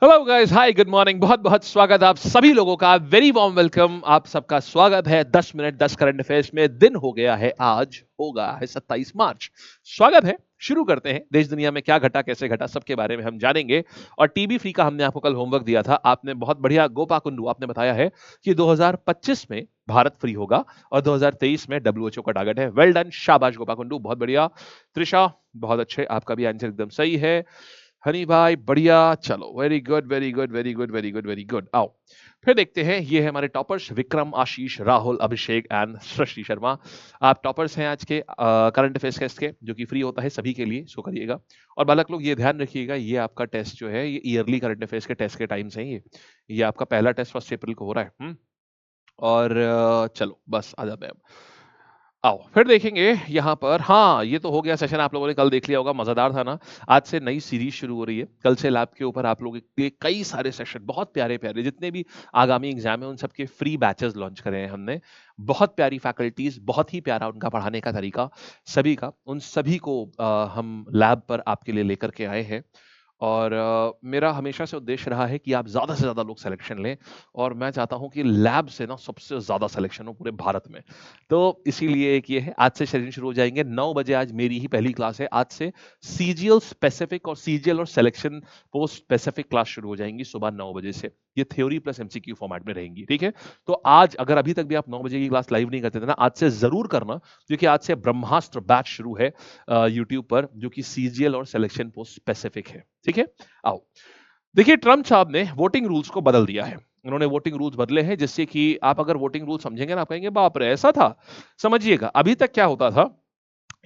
Hello guys, हाय, good morning. बहुत बहुत स्वागत आप सभी लोगों का, वेरी वार्म वेलकम। आप सबका स्वागत है 10 मिनट 10 करंट अफेयर्स में। दिन हो गया है, आज होगा है 27 मार्च। स्वागत है। शुरू करते हैं। देश दुनिया में क्या घटा, कैसे घटा, सबके बारे में हम जानेंगे। और टीबी फ्री का हमने आपको कल होमवर्क दिया था, आपने बहुत बढ़िया, गोपा कुंडू आपने बताया है कि 2025 में भारत फ्री होगा और 2023 में डब्ल्यूएचओ का टारगेट है। वेल डन, शाबाश गोपा कुंडू, बहुत बढ़िया। त्रिशा, बहुत अच्छे, आपका भी आंसर एकदम सही है। हनी भाई, बढ़िया, चलो, very good very good very good very good very good. आओ फिर देखते हैं, ये है हमारे टॉपर्स, विक्रम, आशीष, राहुल, अभिषेक एंड सृष्टि शर्मा। आप टॉपर्स हैं आज के करंट अफेयर्स टेस्ट के, जो कि फ्री होता है सभी के लिए, इसको करिएगा। और बालक लोग, ये ध्यान रखिएगा, ये आपका टेस्ट जो है, ये ईयरली करंट अफेयर्स के टेस्ट के टाइम से ही ये आपका पहला टेस्ट 1 अप्रैल को हो रहा है। और चलो बस आ जाते हैं अब। आओ फिर देखेंगे यहाँ पर। हाँ, ये तो हो गया सेशन, आप लोगों ने कल देख लिया होगा, मजेदार था ना। आज से नई सीरीज शुरू हो रही है, कल से लैब के ऊपर आप लोगों के कई सारे सेशन, बहुत प्यारे प्यारे, जितने भी आगामी एग्जाम है उन सबके फ्री बैचेस लॉन्च करे हैं हमने। बहुत प्यारी फैकल्टीज, बहुत ही प्यारा उनका पढ़ाने का तरीका, सभी का, उन सभी को हम लैब पर आपके लिए लेकर के आए हैं। और मेरा हमेशा से उद्देश्य रहा है कि आप ज़्यादा से ज़्यादा लोग सिलेक्शन लें। और मैं चाहता हूं कि लैब से ना सबसे ज़्यादा सिलेक्शन हो पूरे भारत में। तो इसीलिए एक ये है, आज से सेशन शुरू हो जाएंगे 9 बजे। आज मेरी ही पहली क्लास है, आज से सीजीएल स्पेसिफिक और सीजीएल और सिलेक्शन पोस्ट स्पेसिफिक क्लास शुरू हो जाएंगी सुबह 9 बजे से। ये थ्योरी प्लस एमसीक्यू फॉर्मेट में रहेंगी, ठीक है। तो आज अगर अभी तक भी आप 9 बजे की क्लास लाइव नहीं करते थे ना, आज से जरूर करना, क्योंकि आज से ब्रह्मास्त्र बैच शुरू है यूट्यूब पर, जो कि सीजीएल और सिलेक्शन पोस्ट स्पेसिफिक है, ठीक है। आओ देखिए, ट्रम्प साहब ने वोटिंग रूल्स को बदल दिया है। उन्होंने वोटिंग रूल्स बदले हैं, जिससे कि आप अगर वोटिंग रूल समझेंगे ना, आप कहेंगे बाप रे ऐसा था। समझिएगा, अभी तक क्या होता था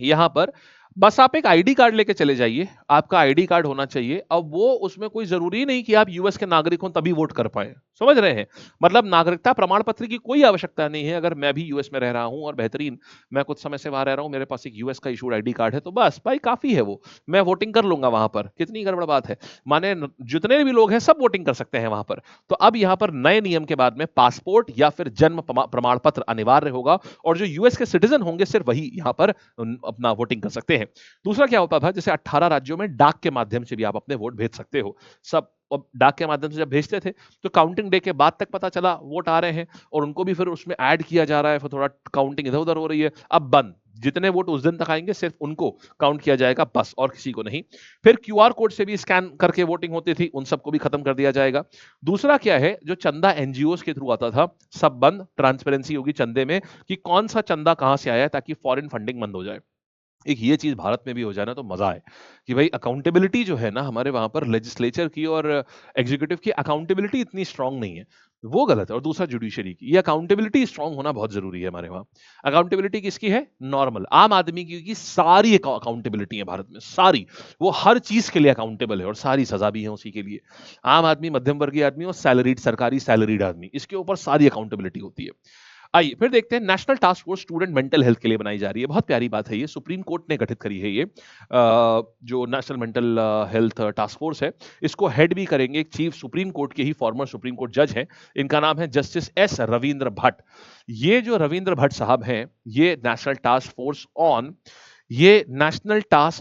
यहाँ पर, बस आप एक आईडी कार्ड लेके चले जाइए, आपका आईडी कार्ड होना चाहिए। अब वो, उसमें कोई जरूरी नहीं कि आप यूएस के नागरिक हो तभी वोट कर पाए, समझ रहे हैं। मतलब नागरिकता प्रमाण पत्र की कोई आवश्यकता नहीं है। अगर मैं भी यूएस में रह रहा हूं और बेहतरीन, मैं कुछ समय से वहां रह रहा हूं, मेरे पास एक यूएस का इशूड आईडी कार्ड है, तो बस भाई काफी है वो। मैं वोटिंग कर लूंगा वहां पर, कितनी गड़बड़ बात है। माने जितने भी लोग हैं सब वोटिंग कर सकते हैं वहां पर। तो अब यहाँ पर नए नियम के बाद में पासपोर्ट या फिर जन्म प्रमाण पत्र अनिवार्य होगा, और जो यूएस के सिटीजन होंगे सिर्फ वही यहाँ पर अपना वोटिंग कर सकते हैं। दूसरा क्या होता था, जैसे 18 राज्यों में डाक के माध्यम से भी आप अपने वोट भेज सकते हो। सब अब डाक के माध्यम से जब भेजते थे, तो काउंटिंग डे के बाद तक पता चला वोट आ रहे हैं, और उनको भी फिर उसमें ऐड किया जा रहा है, फिर थोड़ा काउंटिंग इधर उधर हो रही है। अब बंद, जितने वोट उस दिन तक आएंगे सिर्फ उनको काउंट किया जाएगा, बस, और किसी को नहीं। फिर क्यूआर कोड से भी स्कैन करके वोटिंग होती थी, उन सबको भी खत्म कर दिया जाएगा। दूसरा क्या है, जो चंदा एनजीओ के थ्रू आता था, सब बंद। ट्रांसपेरेंसी होगी चंदे में, कि कौन सा चंदा कहां से आया है, ताकि फॉरेन फंडिंग बंद हो जाए। एक ये चीज भारत में भी हो जाए ना, तो मजा आए कि भाई अकाउंटेबिलिटी जो है ना हमारे वहां पर, लेजिस्लेचर की और एग्जीक्यूटिव की अकाउंटेबिलिटी इतनी स्ट्रांग नहीं है, वो गलत है। और दूसरा जुडिशरी की, ये अकाउंटेबिलिटी स्ट्रांग होना बहुत जरूरी है हमारे वहां। अकाउंटेबिलिटी किसकी है? नॉर्मल आम आदमी की सारी अकाउंटेबिलिटी है भारत में, सारी। वो हर चीज के लिए अकाउंटेबल है, और सारी सजा भी है उसी के लिए। आम आदमी, मध्यम वर्गीय आदमी और सैलरीड, सरकारी सैलरीड आदमी, इसके ऊपर सारी अकाउंटेबिलिटी होती है। आइए फिर देखते हैं, national task force student mental health के लिए बनाई जा रही है। बहुत प्यारी बात है, ये सुप्रीम कोर्ट ने गठित करी है ये जो national mental health task force है। इसको हेड भी करेंगे एक चीफ सुप्रीम कोर्ट के ही फॉर्मर सुप्रीम कोर्ट जज हैं। इनका नाम है जस्टिस एस रविंद्र भट्ट। ये जो रविंद्र भट्ट साहब हैं, ये national task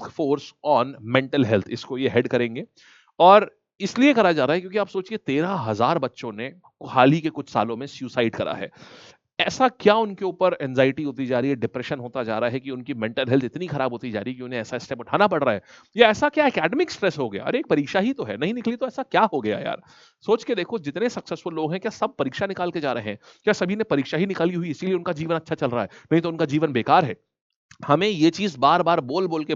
force on mental health, इसको ये हेड करेंगे। और इसलिए करा जा रहा है क्योंकि आप सोचिए, 13,000 बच्चों ने हाल ही के कुछ सालों में सुसाइड करा है। ऐसा क्या उनके ऊपर एंजाइटी होती जा रही है, डिप्रेशन होता जा रहा है, कि उनकी मेंटल हेल्थ इतनी खराब होती जा रही है कि उन्हें ऐसा स्टेप उठाना पड़ रहा है। या ऐसा क्या एकेडमिक स्ट्रेस हो गया? अरे एक परीक्षा ही तो है, नहीं निकली तो ऐसा क्या हो गया यार? सोच के देखो, जितने सक्सेसफुल लोग हैं, क्या सब परीक्षा निकाल के जा रहे हैं? क्या सभी ने परीक्षा ही निकाली हुई इसीलिए उनका जीवन अच्छा चल रहा है? नहीं तो उनका जीवन बेकार है। हमें ये चीज बार बार बोल बोल के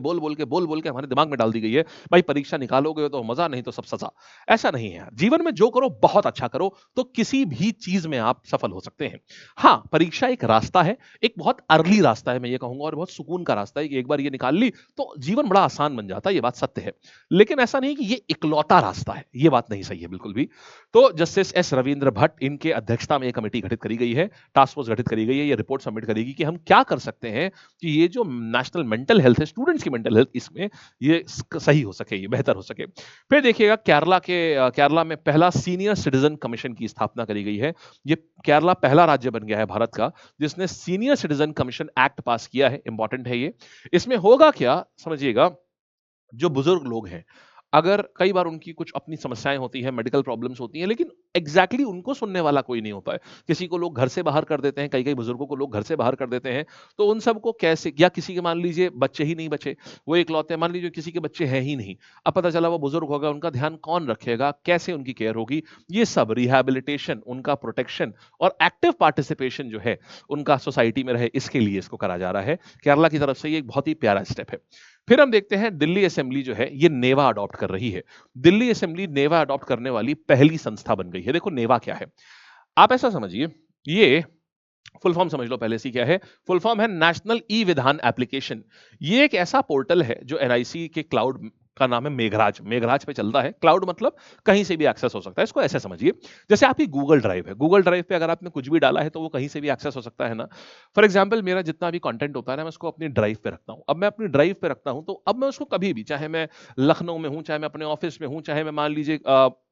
हमारे दिमाग में डाल दी गई है, भाई परीक्षा निकालोगे तो मजा, नहीं तो सब सजा। ऐसा नहीं है यार, जीवन में जो करो बहुत अच्छा करो, तो किसी भी चीज में आप सफल हो सकते हैं। हाँ, परीक्षा एक रास्ता है, एक बहुत अर्ली रास्ता है मैं ये कहूंगा, और बहुत सुकून का रास्ता है कि एक बार ये निकाल ली तो जीवन बड़ा आसान बन जाता है, ये बात सत्य है। लेकिन ऐसा नहीं कि ये इकलौता रास्ता है, ये बात नहीं सही है बिल्कुल भी। तो जस्टिस एस रविंद्र भट्ट, इनके अध्यक्षता में एक कमेटी गठित करी गई है, टास्क फोर्स गठित करी गई है, ये रिपोर्ट सबमिट करेगी कि हम क्या कर सकते हैं कि ये जो नेशनल मेंटल हेल्थ है, स्टूडेंट्स की मेंटल हेल्थ, इसमें ये सही हो सके, ये बेहतर हो सके। फिर देखिएगा, केरला में पहला सीनियर सिटीजन कमीशन की स्थापना करी गई है। ये केरला पहला राज्य बन गया है भारत का जिसने सीनियर सिटीजन कमीशन एक्ट पास किया है। इंपॉर्टेंट है ये। इसमें होगा क्या, समझिएगा, जो बुजुर्ग लोग हैं, अगर कई बार उनकी कुछ अपनी समस्याएं होती हैं, मेडिकल प्रॉब्लम्स होती हैं, लेकिन एग्जैक्टली उनको सुनने वाला कोई नहीं होता है। किसी को लोग घर से बाहर कर देते हैं, कई कई बुजुर्गों को लोग घर से बाहर कर देते हैं, तो उन सबको कैसे, या किसी के मान लीजिए बच्चे ही नहीं बचे, वो इकलौते, मान लीजिए किसी के बच्चे हैं ही नहीं, अब पता चला वो बुजुर्ग हो गया, उनका ध्यान कौन रखेगा, कैसे उनकी केयर होगी, ये सब रिहैबिलिटेशन, उनका प्रोटेक्शन और एक्टिव पार्टिसिपेशन जो है उनका सोसाइटी में रहे, इसके लिए इसको करा जा रहा है। केरला की तरफ से ये एक बहुत ही प्यारा स्टेप है। फिर हम देखते हैं दिल्ली असेंबली जो है ये नेवा अडॉप्ट कर रही है। दिल्ली असेंबली नेवा अडॉप्ट करने वाली पहली संस्था बन गई है। देखो नेवा क्या है, आप ऐसा समझिए, ये फुल फॉर्म समझ लो पहले से क्या है। फुल फॉर्म है नेशनल ई विधान एप्लीकेशन। ये एक ऐसा पोर्टल है जो एनआईसी के क्लाउड का नाम है मेघराज, मेघराज पे चलता है। क्लाउड मतलब कहीं से भी एक्सेस हो सकता है, इसको ऐसे समझिए जैसे आपकी गूगल ड्राइव है, गूगल ड्राइव पे अगर आपने कुछ भी डाला है तो वो कहीं से भी एक्सेस हो सकता है ना। फॉर एग्जाम्पल मेरा जितना भी कंटेंट होता है ना, मैं उसको अपनी ड्राइव पे रखता हूं। अब मैं अपनी ड्राइव पे रखता हूं तो अब मैं उसको कभी भी, चाहे मैं लखनऊ में हूं, चाहे मैं अपने ऑफिस में हूं, चाहे मैं मान लीजिए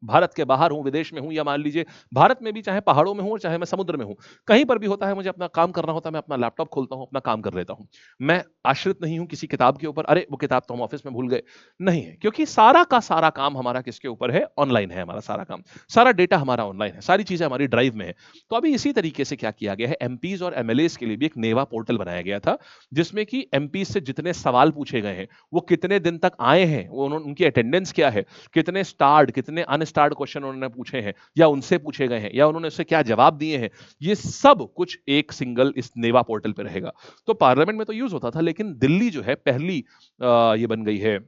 भारत के बाहर हूं, विदेश में हूं, या मान लीजिए भारत में भी, चाहे पहाड़ों में हूं और चाहे मैं समुद्र में हूं, कहीं पर भी होता है, मुझे अपना काम करना होता है, मैं अपना लैपटॉप खोलता हूं, अपना काम कर लेता हूं। मैं आश्रित नहीं हूं किसी किताब के ऊपर, अरे वो किताब तो हम ऑफिस में भूल गए, नहीं है, क्योंकि सारा का सारा काम हमारा किसके ऊपर है, ऑनलाइन है। हमारा सारा काम, सारा डेटा हमारा ऑनलाइन है, सारी चीजें हमारी ड्राइव में है। तो अभी इसी तरीके से क्या किया गया है, एमपीज और एमएलएस के लिए भी एक नेवा पोर्टल बनाया गया था, जिसमें कि एमपी से जितने सवाल पूछे गए हैं, वो कितने दिन तक आए हैं, वो उनकी अटेंडेंस क्या है, कितने स्टार्ड कितने अनस्टार्ड क्वेश्चन उन्होंने पूछे हैं, या उनसे पूछे गए हैं, या उन्होंने उससे क्या जवाब दिए हैं, ये सब कुछ एक सिंगल इस नेवा पोर्टल पे रहेगा। तो पार्लियामेंट में तो यूज होता था, लेकिन दिल्ली जो है पहली ये बन गई है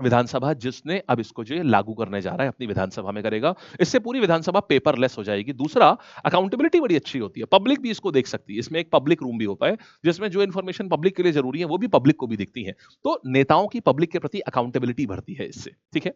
विधानसभा जिसने अब इसको जो है लागू करने जा रहा है, अपनी विधानसभा में करेगा। इससे पूरी विधानसभा पेपरलेस हो जाएगी। दूसरा, अकाउंटेबिलिटी बड़ी अच्छी होती है, पब्लिक भी इसको देख सकती है। इसमें एक पब्लिक रूम भी होता है जिसमें जो इन्फॉर्मेशन पब्लिक के लिए जरूरी है वो भी पब्लिक को भी दिखती है। तो नेताओं की पब्लिक के प्रति अकाउंटेबिलिटी बढ़ती है इससे, ठीक है।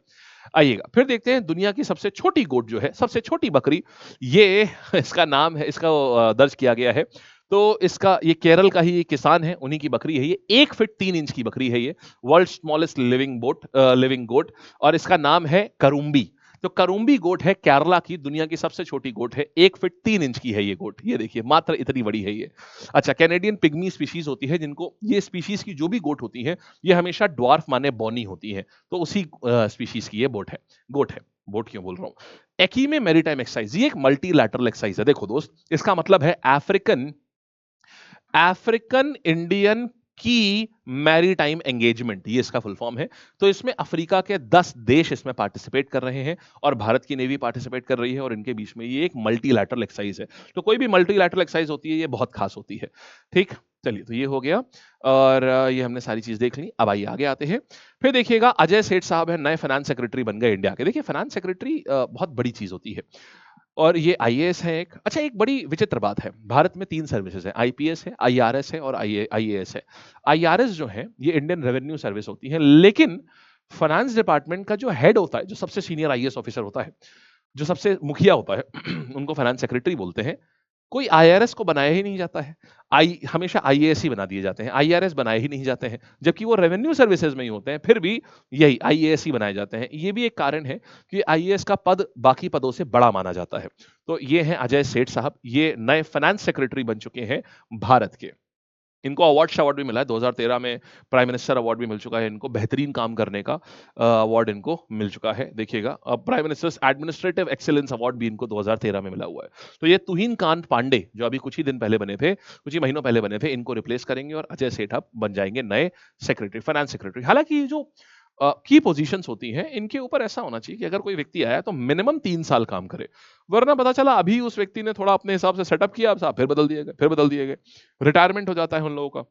आइएगा फिर देखते हैं दुनिया की सबसे छोटी गोट जो है, सबसे छोटी बकरी, ये इसका नाम है, इसका दर्ज किया गया है। तो इसका, ये केरल का ही किसान है, उन्हीं की बकरी है ये, 1 फीट 3 इंच की बकरी है ये, वर्ल्ड स्मॉलेस्ट लिविंग गोट, और इसका नाम है करूम्बी। तो करूम्बी गोट है केरला की, दुनिया की सबसे छोटी गोट है, 1 फीट 3 इंच की है ये गोट, ये देखिए मात्र इतनी बड़ी है ये। अच्छा, कैनेडियन पिग्मी स्पीशीज होती है, जिनको ये स्पीशीज की जो भी गोट होती है ये हमेशा ड्वार्फ माने बॉनी होती है, तो उसी स्पीशीज की ये गोट है, बोट क्यों बोल रहा हूं। एकीमे मैरीटाइम एक्सरसाइज, ये एक मल्टीलैटरल एक्सरसाइज है। देखो दोस्त, इसका मतलब है अफ्रीकन अफ्रीकन इंडियन की मैरीटाइम एंगेजमेंट, ये इसका फुल फॉर्म है। तो इसमें अफ्रीका के 10 देश इसमें पार्टिसिपेट कर रहे हैं, और भारत की नेवी पार्टिसिपेट कर रही है, और इनके बीच में ये एक मल्टीलैटरल एक्सरसाइज है। तो कोई भी मल्टीलैटरल एक्सरसाइज होती है ये बहुत खास होती है, ठीक। चलिए, तो ये हो गया, और ये हमने सारी चीज देख ली। अब आइए आगे आते हैं। फिर देखिएगा, अजय सेठ साहब है, नए फाइनेंस सेक्रेटरी बन गए इंडिया के। देखिए, फाइनेंस सेक्रेटरी बहुत बड़ी चीज होती है, और ये आईएएस है एक। अच्छा, एक बड़ी विचित्र बात है, भारत में 3 सर्विसेज है, आईपीएस है, आईआरएस है, और आईएएस है। आईआरएस जो है ये इंडियन रेवेन्यू सर्विस होती है, लेकिन फाइनेंस डिपार्टमेंट का जो हेड होता है, जो सबसे सीनियर आईएएस ऑफिसर होता है, जो सबसे मुखिया होता है उनको फाइनेंस सेक्रेटरी बोलते हैं। कोई आईआरएस को बनाया ही नहीं जाता है, आई हमेशा आईएएस ही बना दिए जाते हैं, आईआरएस बनाए ही नहीं जाते हैं, जबकि वो रेवेन्यू सर्विसेज में ही होते हैं, फिर भी यही आईएएस ही बनाए जाते हैं। ये भी एक कारण है कि आईएएस का पद बाकी पदों से बड़ा माना जाता है। तो ये हैं अजय सेठ साहब, ये नए फाइनेंस सेक्रेटरी बन चुके हैं भारत के। इनको अवार्ड भी मिला है 2013 में, प्राइम मिनिस्टर अवार्ड भी मिल चुका है इनको, बेहतरीन काम करने का अवार्ड इनको मिल चुका है। देखिएगा, अब prime ministers administrative excellence award भी इनको 2013 में मिला हुआ है। तो ये तुहिन कांत पांडे, जो अभी कुछ ही दिन पहले बने थे, कुछ ही महीनों पहले बने थे, इनको रिप्लेस करेंगे, और अजय सेठ अब बन जाएंगे नए सेक्रेटरी, फाइनेंस सेक्रेटरी। हालांकि ये जो की पोजीशंस होती हैं, इनके ऊपर ऐसा होना चाहिए कि अगर कोई व्यक्ति आया तो मिनिमम 3 साल काम करे, वरना पता चला अभी उस व्यक्ति ने थोड़ा अपने हिसाब से सेटअप किया, अब साहब फिर बदल दिए गए, रिटायरमेंट हो जाता है उन लोगों का।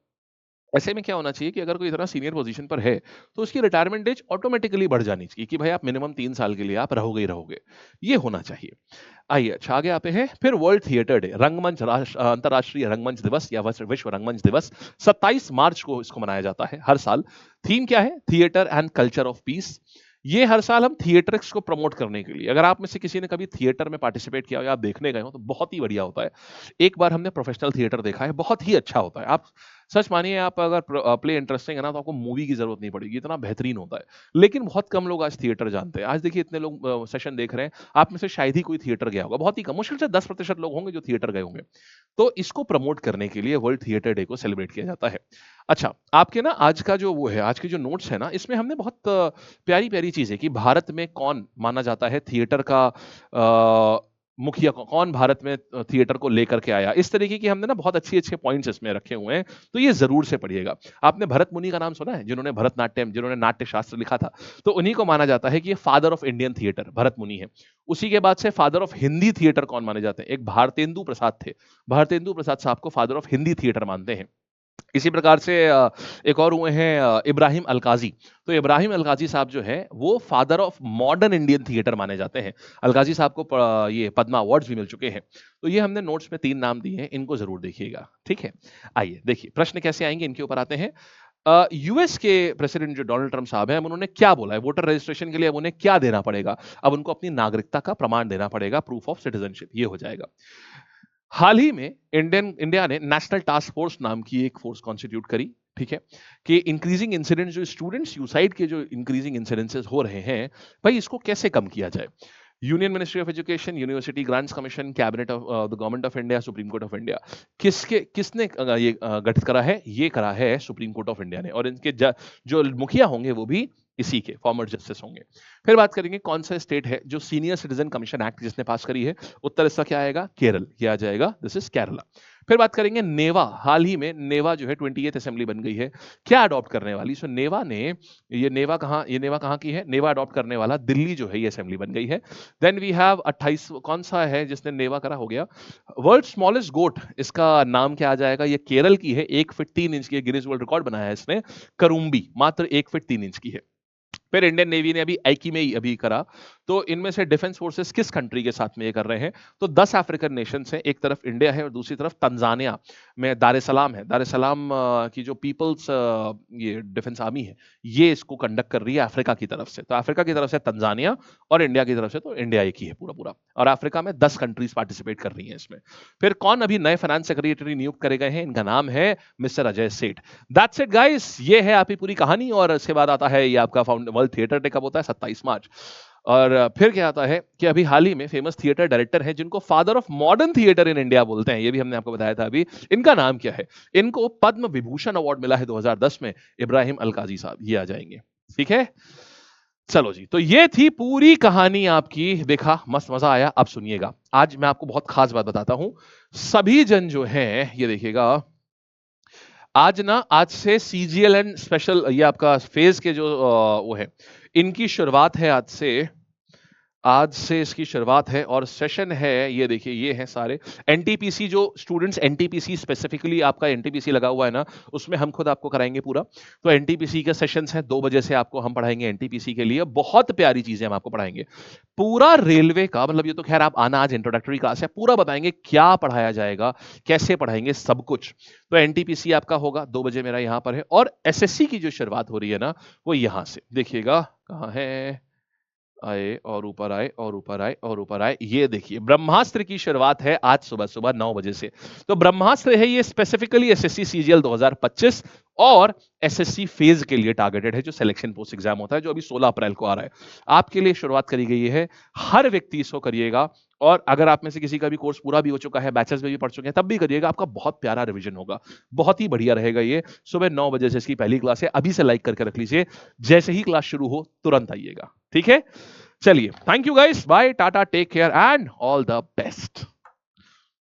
ऐसे में क्या होना चाहिए कि अगर कोई इतना सीनियर पोजीशन पर है तो उसकी रिटायरमेंट एज ऑटोमेटिकली बढ़ जानी चाहिए, कि भाई आप मिनिमम 3 साल के लिए आप रहोगे ही रहोगे, ये होना चाहिए। आइए, अच्छा आगे आते हैं। फिर वर्ल्ड थिएटर डे, रंगमंच अंतर्राष्ट्रीय रंगमंच दिवस या विश्व रंगमंच दिवस, 27 मार्च को इसको मनाया जाता है हर साल। थीम क्या है, theatre and culture of peace. ये हर साल हम थिएटर्स को प्रमोट करने के लिए, अगर आप में से किसी ने कभी थिएटर में पार्टिसिपेट किया हो या आप देखने गए हो तो बहुत ही बढ़िया होता है। एक बार हमने प्रोफेशनल थिएटर देखा है, बहुत ही अच्छा होता है। आप सच मानिए आप अगर प्ले इंटरेस्टिंग है ना तो आपको मूवी की जरूरत नहीं पड़ेगी, इतना बेहतरीन होता है। लेकिन बहुत कम लोग आज थिएटर जानते हैं। आज देखिए इतने लोग सेशन देख रहे हैं, आप में से शायद ही कोई थिएटर गया होगा, बहुत ही कम, मुश्किल से 10% लोग होंगे जो थिएटर गए होंगे। तो इसको प्रमोट करने के लिए वर्ल्ड थिएटर डे को सेलिब्रेट किया जाता है। अच्छा, आपके ना आज का जो वो है, आज के जो नोट्स है ना, इसमें हमने बहुत प्यारी-प्यारी चीज़ें कि भारत में कौन माना जाता है थिएटर का मुखिया, कौन भारत में थिएटर को लेकर के आया। इस तरीके की हमने ना बहुत अच्छे-अच्छे पॉइंट्स इसमें रखे हुए हैं, तो ये ज़रूर से पढ़िएगा। आपने भरत मुनि का नाम सुना है? जिन्होंने भरतनाट्यम, जिन्होंने नाट्य शास्त्र लिखा था, तो उन्हीं को माना जाता है कि ये father of Indian theatre Bharat मुनि हैं। उसी के बाद से फादर ऑफ हिंदी थिएटर कौन माने जाते हैं? एक भारतेंदु प्रसाद थे। भारतेंदु प्रसाद साहब को फादर ऑफ हिंदी थिएटर मानते हैं। इसी प्रकार से एक और हुए हैं इब्राहिम अलकाज़ी। तो इब्राहिम अलकाज़ी साहब जो हैं, वो father of modern Indian theatre माने जाते हैं। अलकाज़ी साहब को ये पद्मा अवार्ड्स भी मिल चुके हैं। तो ये हमने नोट्स में 3 नाम दिए हैं, इनको ज़रूर देखिएगा, ठीक है? आइए देखिए, प्रश्न कैसे आएँगे इनके ऊपर आते हैं। यूएस के प्रेसिडेंट जो डोनाल्ड ट्रम्प साहब हैं, अब उन्होंने क्या बोला है? वोटर रजिस्ट्रेशन के लिए अब उन्हें क्या देना पड़ेगा? अब उनको अपनी नागरिकता का प्रमाण देना पड़ेगा, प्रूफ ऑफ सिटिज़नशिप, ये हो जाएगा। हाल ही में इंडिया ने नेशनल टास्क फोर्स नाम की एक फोर्स कॉन्स्टिट्यूट करी, ठीक है? कि इंक्रीजिंग इंसिडेंट्स, जो स्टूडेंट सुसाइड के जो इंक्रीजिंग इंसिडेंसेस हो रहे हैं, भाई इसको कैसे कम किया जाए? Union ministry of education, university grants commission, cabinet of the government of India, supreme court of India, किसने ये गठित करा है? ये करा है सुप्रीम कोर्ट ऑफ इंडिया ने, और इनके जो मुखिया होंगे वो भी इसी के फॉर्मर जस्टिस होंगे। फिर बात करेंगे कौन सा स्टेट है जो सीनियर सिटीजन कमीशन एक्ट जिसने पास करी है? उत्तर इसका क्या आएगा? केरल, ये आ जाएगा, दिस इज केरला। फिर बात करेंगे नेवा। हाल ही में नेवा जो है 28th असेंबली बन गई है, क्या अडॉप्ट करने वाली? सो नेवा ने, ये नेवा कहाँ की है? नेवा अडॉप्ट करने वाला दिल्ली जो है, ये असेंबली बन गई है। देन वी हैव 28, कौन सा है जिसने नेवा करा? हो गया वर्ल्ड स्मॉलेस्ट गोट, इसका नाम क्या आ जाएगा? ये केरल की है, 1 फीट 3 इंच की, गिनीज वर्ल्ड रिकॉर्ड बनाया है इसने। करूम्बी मात्र 1 फीट 3 इंच की है। फिर इंडियन नेवी ने अभी एकी में ही अभी करा। तो इनमें से डिफेंस फोर्सेस किस कंट्री के साथ में ये कर रहे हैं? तो 10 अफ्रीकन नेशंस हैं, एक तरफ इंडिया है और दूसरी तरफ तंजानिया में दार es सलाम है। दार es सलाम की जो पीपल्स ये डिफेंस आर्मी है, ये इसको कंडक्ट कर रही है अफ्रीका की तरफ से। तो अफ्रीका की तरफ से तंजानिया और इंडिया की तरफ से तो इंडिया एक ही है पूरा पूरा, और अफ्रीका में 10 कंट्रीज पार्टिसिपेट कर रही हैं इसमें। फिर कौन अभी नए फाइनेंस सेक्रेटरी नियुक्त करे गए हैं? इनका नाम है मिस्टर अजय सेठ। दैट्स इट गाइस, ये है आपकी पूरी कहानी। और इसके बाद आता है ये आपका वर्ल्ड थिएटर डे कब होता है? 27 मार्च। और फिर क्या आता है कि अभी हाल ही में फेमस थिएटर डायरेक्टर हैं जिनको father of modern theatre in India बोलते हैं, ये भी हमने आपको बताया था अभी। इनका नाम क्या है? इनको पद्म विभूषण अवार्ड मिला है 2010 में, इब्राहिम अलकाजी साहब, ये आ जाएंगे, ठीक है? चलो जी, तो ये थी पूरी कहानी आपकी। देखा, मस्त मजा आया। अब सुनिएगा, आज मैं आपको बहुत खास बात बताता हूं। सभी जन जो हैं, ये देखिएगा, आज से सीजीएल एंड स्पेशल, ये आपका फेज के जो वो है, इनकी शुरुआत है आज से इसकी शुरुआत है और सेशन है, ये देखिए, ये हैं सारे एनटीपीसी, जो स्टूडेंट्स एनटीपीसी स्पेसिफिकली आपका एनटीपीसी लगा हुआ है ना, उसमें हम खुद आपको कराएंगे पूरा। तो एनटीपीसी के सेशंस हैं, 2 बजे से आपको हम पढ़ाएंगे एनटीपीसी के लिए, बहुत प्यारी चीजें हम आपको पढ़ाएंगे। पूरा रेलवे का, मतलब ये तो खैर आप आना, आज इंट्रोडक्टरी क्लास है, पूरा बताएंगे क्या पढ़ाया जाएगा, कैसे पढ़ाएंगे, सब कुछ। तो एनटीपीसी आपका होगा 2 बजे, मेरा यहां पर है। और एसएससी की जो शुरुआत हो रही है ना, वो यहां से देखिएगा, कहां है, आए और ऊपर आए और ऊपर आए और ऊपर आए, ये देखिए ब्रह्मास्त्र की शुरुआत है आज सुबह सुबह 9 बजे से। तो ब्रह्मास्त्र है ये स्पेसिफिकली एसएससी सीजीएल 2025 और एसएससी फेज के लिए टारगेटेड है, जो सिलेक्शन पोस्ट एग्जाम होता है, जो अभी 16 अप्रैल को आ रहा है। आपके लिए शुरुआत करी गई है, हर व्यक्ति इसको करिएगा। और अगर आप में से किसी का भी कोर्स पूरा भी हो चुका है, बैचेस में भी पढ़ चुके हैं, तब भी करिएगा, आपका बहुत प्यारा रिवीजन होगा, बहुत ही बढ़िया रहेगा ये। सुबह 9 बजे से इसकी पहली क्लास है, अभी से लाइक करके रख लीजिए, जैसे ही क्लास शुरू हो तुरंत आइएगा, ठीक है? चलिए, thank you guys, bye, tata, take care and all the best.